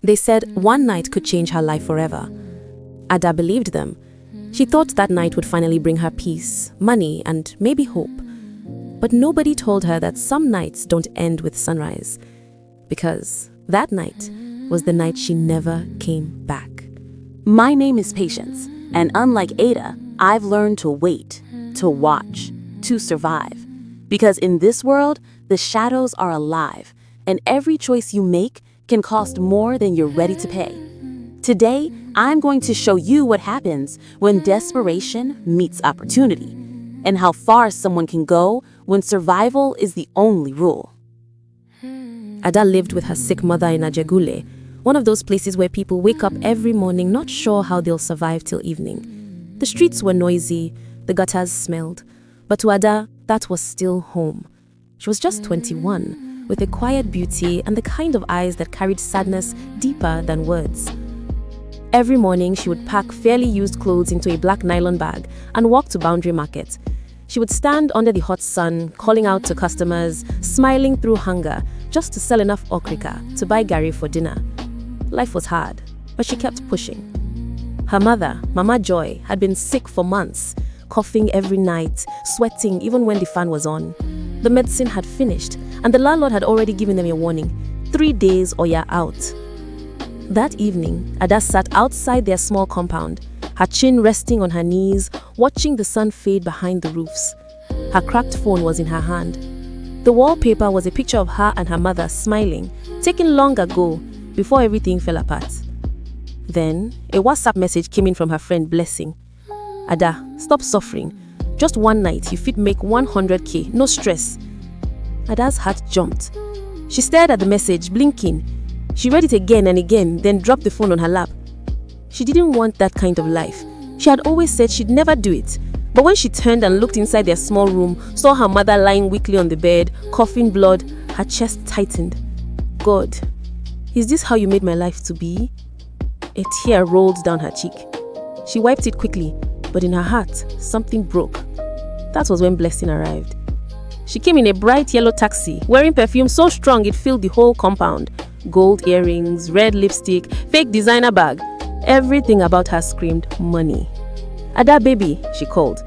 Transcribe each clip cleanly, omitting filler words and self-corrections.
They said one night could change her life forever. Ada believed them. She thought that night would finally bring her peace, money, and maybe hope. But nobody told her that some nights don't end with sunrise, because that night was the night she never came back. My name is Patience, and unlike Ada, I've learned to wait, to watch, to survive. Because in this world, the shadows are alive, and every choice you make can cost more than you're ready to pay. Today, I'm going to show you what happens when desperation meets opportunity, and how far someone can go when survival is the only rule. Ada lived with her sick mother in Ajegule, one of those places where people wake up every morning not sure how they'll survive till evening. The streets were noisy, the gutters smelled, but to Ada, that was still home. She was just 21, with a quiet beauty and the kind of eyes that carried sadness deeper than words. Every morning, she would pack fairly used clothes into a black nylon bag and walk to Boundary Market. She would stand under the hot sun, calling out to customers, smiling through hunger, just to sell enough okrika to buy gari for dinner. Life was hard, but she kept pushing. Her mother, Mama Joy, had been sick for months, coughing every night, sweating even when the fan was on. The medicine had finished, and the landlord had already given them a warning: 3 days or you're out. That evening, Ada sat outside their small compound, her chin resting on her knees, watching the sun fade behind the roofs. Her cracked phone was in her hand. The wallpaper was a picture of her and her mother smiling, taken long ago, before everything fell apart. Then, a WhatsApp message came in from her friend Blessing. Ada, stop suffering. Just one night, you fit make 100k, no stress. Ada's heart jumped. She stared at the message, blinking. She read it again and again, then dropped the phone on her lap. She didn't want that kind of life. She had always said she'd never do it. But when she turned and looked inside their small room, saw her mother lying weakly on the bed, coughing blood, her chest tightened. God, is this how you made my life to be? A tear rolled down her cheek. She wiped it quickly, but in her heart, something broke. That was when Blessing arrived. She came in a bright yellow taxi, wearing perfume so strong it filled the whole compound. Gold earrings, red lipstick, fake designer bag. Everything about her screamed money. Ada baby, she called.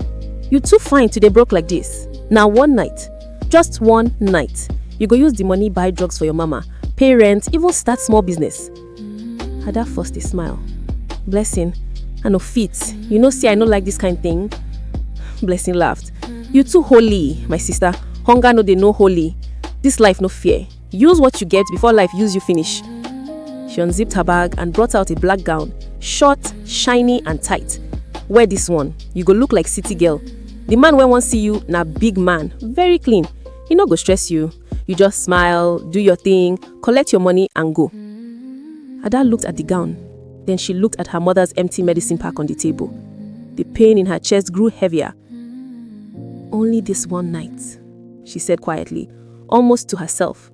You too fine today broke like this. Now one night, just one night, you go use the money buy drugs for your mama, pay rent, even start small business. Ada forced a smile. Blessing, I no fit. You know see I no like this kind thing. Blessing laughed. You too holy, my sister. Hunger no dey no holy. This life no fear. Use what you get before life use you finish. She unzipped her bag and brought out a black gown, short, shiny and tight. Wear this one, you go look like city girl. The man wey wan see you na big man, very clean. He no go stress you. You just smile, do your thing, collect your money and go. Ada looked at the gown. Then she looked at her mother's empty medicine pack on the table. The pain in her chest grew heavier. Only this one night, she said quietly, almost to herself.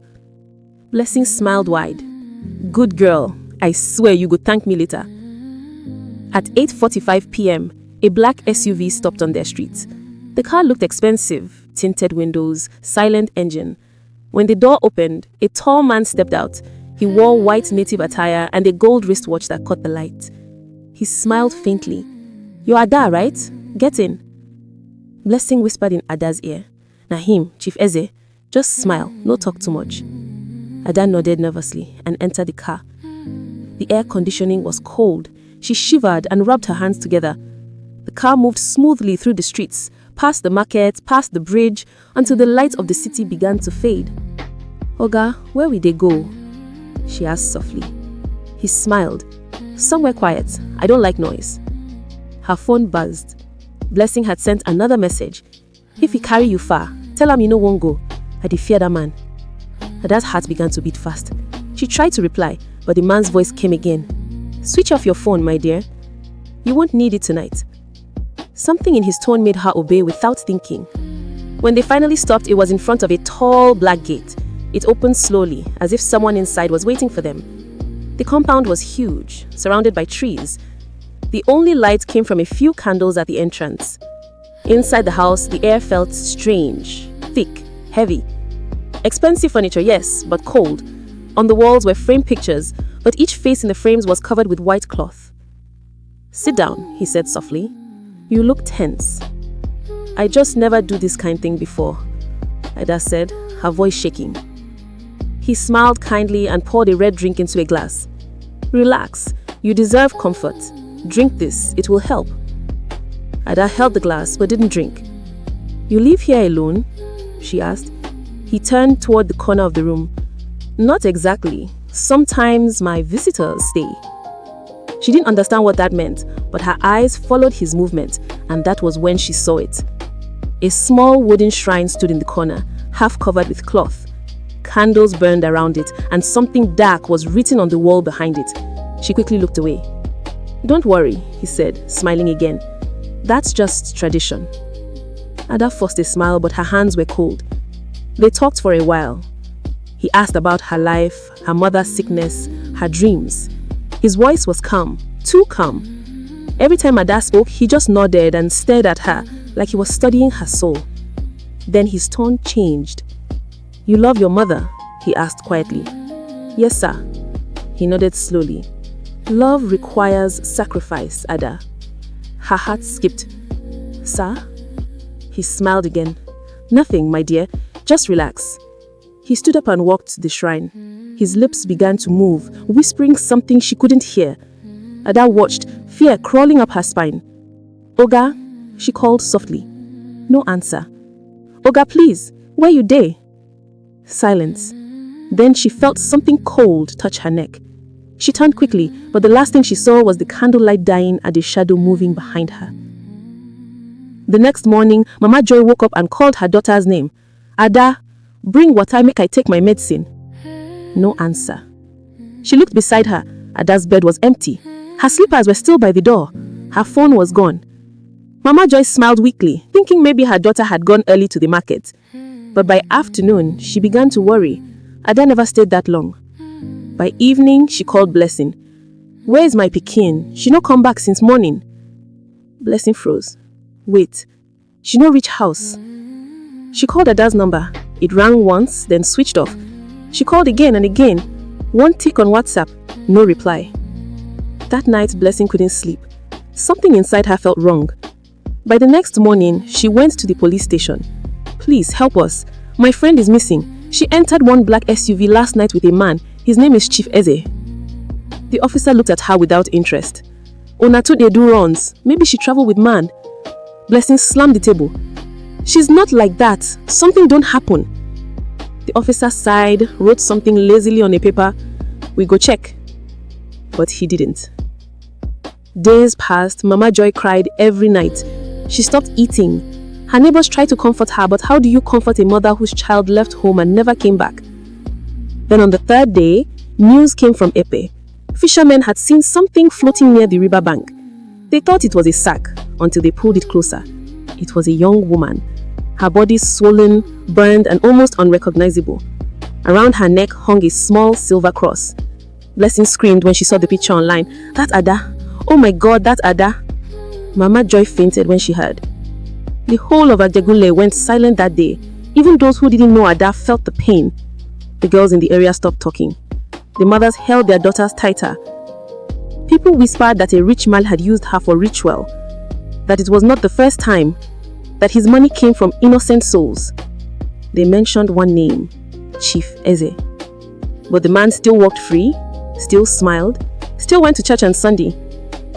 Blessing smiled wide. Good girl, I swear you go thank me later. At 8:45 p.m., a black SUV stopped on their street. The car looked expensive, tinted windows, silent engine. When the door opened, a tall man stepped out. He wore white native attire and a gold wristwatch that caught the light. He smiled faintly. You're Ada, right? Get in. Blessing whispered in Ada's ear. Nahim, Chief Eze, just smile, no talk too much. Ada nodded nervously and entered the car. The air conditioning was cold. She shivered and rubbed her hands together. The car moved smoothly through the streets, past the market, past the bridge, until the lights of the city began to fade. Oga, where will they go? She asked softly. He smiled. Somewhere quiet. I don't like noise. Her phone buzzed. Blessing had sent another message. If he carry you far, tell him you no won't go. I dey fear that man. Ada's heart began to beat fast. She tried to reply, but the man's voice came again. Switch off your phone, my dear. You won't need it tonight. Something in his tone made her obey without thinking. When they finally stopped, it was in front of a tall black gate. It opened slowly, as if someone inside was waiting for them. The compound was huge, surrounded by trees. The only light came from a few candles at the entrance. Inside the house, the air felt strange, thick, heavy. Expensive furniture, yes, but cold. On the walls were framed pictures, but each face in the frames was covered with white cloth. "Sit down," he said softly. "You look tense." "I just never do this kind of thing before," Ada said, her voice shaking. He smiled kindly and poured a red drink into a glass. "Relax, you deserve comfort. Drink this, it will help." Ada held the glass but didn't drink. "You live here alone?" she asked. He turned toward the corner of the room. "Not exactly. Sometimes my visitors stay." She didn't understand what that meant, but her eyes followed his movement, and that was when she saw it. A small wooden shrine stood in the corner, half covered with cloth. Candles burned around it, and something dark was written on the wall behind it. She quickly looked away. "Don't worry," he said, smiling again. "That's just tradition." Ada forced a smile, but her hands were cold. They talked for a while. He asked about her life, her mother's sickness, her dreams. His voice was calm, too calm. Every time Ada spoke, he just nodded and stared at her like he was studying her soul. Then his tone changed. "You love your mother?" he asked quietly. "Yes, sir." He nodded slowly. "Love requires sacrifice, Ada." Her heart skipped. "Sir?" He smiled again. "Nothing, my dear. Just relax." He stood up and walked to the shrine. His lips began to move, whispering something she couldn't hear. Ada watched, fear crawling up her spine. "Oga," she called softly. No answer. "Oga, please, where you dey?" Silence. Then she felt something cold touch her neck. She turned quickly, but the last thing she saw was the candlelight dying and a shadow moving behind her. The next morning, Mama Joy woke up and called her daughter's name. "Ada, bring water, make I take my medicine." No answer. She looked beside her. Ada's bed was empty. Her slippers were still by the door. Her phone was gone. Mama Joy smiled weakly, thinking maybe her daughter had gone early to the market. But by afternoon, she began to worry. Ada never stayed that long. By evening, she called Blessing. "Where is my pikin? She no come back since morning." Blessing froze. Wait, she no reach house. She called Ada's number. It rang once, then switched off. She called again and again. One tick on WhatsApp, no reply. That night, Blessing couldn't sleep. Something inside her felt wrong. By the next morning, she went to the police station. "Please help us. My friend is missing. She entered one black SUV last night with a man. His name is Chief Eze." The officer looked at her without interest. "Onatu dey do runs. Maybe she traveled with man." Blessing slammed the table. "She's not like that. Something don't happen." The officer sighed, wrote something lazily on a paper. "We go check." But he didn't. Days passed. Mama Joy cried every night. She stopped eating. Her neighbors tried to comfort her, but how do you comfort a mother whose child left home and never came back? Then on the third day, news came from Epe. Fishermen had seen something floating near the riverbank. They thought it was a sack until they pulled it closer. It was a young woman. Her body swollen, burned, and almost unrecognizable. Around her neck hung a small silver cross. Blessing screamed when she saw the picture online. "That's Ada! Oh my God, that's Ada!" Mama Joy fainted when she heard. The whole of Ajegule went silent that day. Even those who didn't know Ada felt the pain. The girls in the area stopped talking. The mothers held their daughters tighter. People whispered that a rich man had used her for ritual, that it was not the first time, that his money came from innocent souls. They mentioned one name, Chief Eze. But the man still walked free, still smiled, still went to church on Sunday,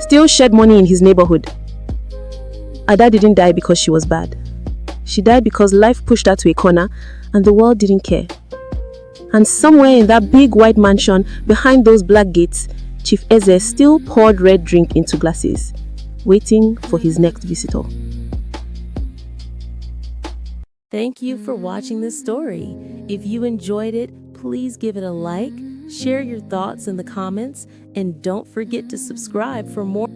still shared money in his neighborhood. Ada didn't die because she was bad. She died because life pushed her to a corner and the world didn't care. And somewhere in that big white mansion behind those black gates, Chief Eze still poured red drink into glasses, waiting for his next visitor. Thank you for watching this story. If you enjoyed it, please give it a like, share your thoughts in the comments, and don't forget to subscribe for more.